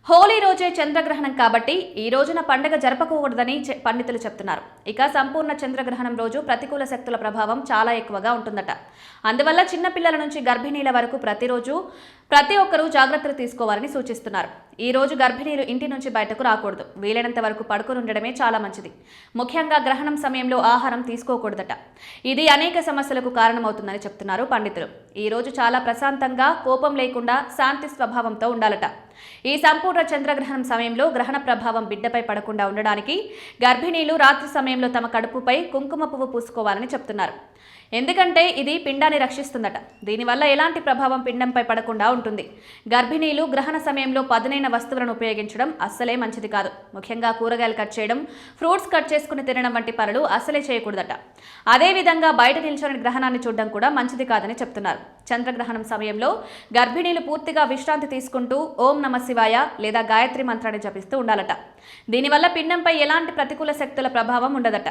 హోలీ రోజే చంద్రగ్రహణం కాబట్టి ఈ రోజున పండుగ జరపకూడదని పండితులు చెప్తున్నారు. ఇక సంపూర్ణ చంద్రగ్రహణం రోజు ప్రతికూల శక్తుల ప్రభావం చాలా ఎక్కువగా ఉంటుందట. అందువల్ల చిన్నపిల్లల నుంచి గర్భిణీల వరకు ప్రతి ఒక్కరూ జాగ్రత్తలు తీసుకోవాలని సూచిస్తున్నారు. ఈ రోజు గర్భిణీలు ఇంటి నుంచి బయటకు రాకూడదు. వీలైనంత వరకు పడుకొని ఉండడమే చాలా మంచిది. ముఖ్యంగా గ్రహణం సమయంలో ఆహారం తీసుకోకూడదట. ఇది అనేక సమస్యలకు కారణమవుతుందని చెప్తున్నారు పండితులు. ఈ రోజు చాలా ప్రశాంతంగా, కోపం లేకుండా శాంతి స్వభావంతో ఉండాలట. ఈ సంపూర్ణ చంద్రగ్రహణం సమయంలో గ్రహణ ప్రభావం బిడ్డపై పడకుండా ఉండడానికి గర్భిణీలు రాత్రి సమయంలో తమ కడుపుపై కుంకుమ పువ్వు పూసుకోవాలని చెప్తున్నారు. ఎందుకంటే ఇది పిండాన్ని రక్షిస్తుందట. దీనివల్ల ఎలాంటి ప్రభావం పిండంపై పడకుండా ఉంటుంది. గర్భిణీలు గ్రహణ సమయంలో పదునైన వస్తువులను ఉపయోగించడం అస్సలే మంచిది కాదు. ముఖ్యంగా కూరగాయలు కట్ చేయడం, ఫ్రూట్స్ కట్ చేసుకుని తినడం వంటి పనులు అస్సలే చేయకూడదట. అదేవిధంగా బయట నిల్చొని గ్రహణాన్ని చూడడం కూడా మంచిది కాదని చెప్తున్నారు. చంద్రగ్రహణం సమయంలో గర్భిణీలు పూర్తిగా విశ్రాంతి తీసుకుంటూ ఓం నమ శివాయ లేదా గాయత్రి మంత్రాన్ని జపిస్తూ ఉండాలట. దీనివల్ల పిండంపై ఎలాంటి ప్రతికూల శక్తుల ప్రభావం ఉండదట.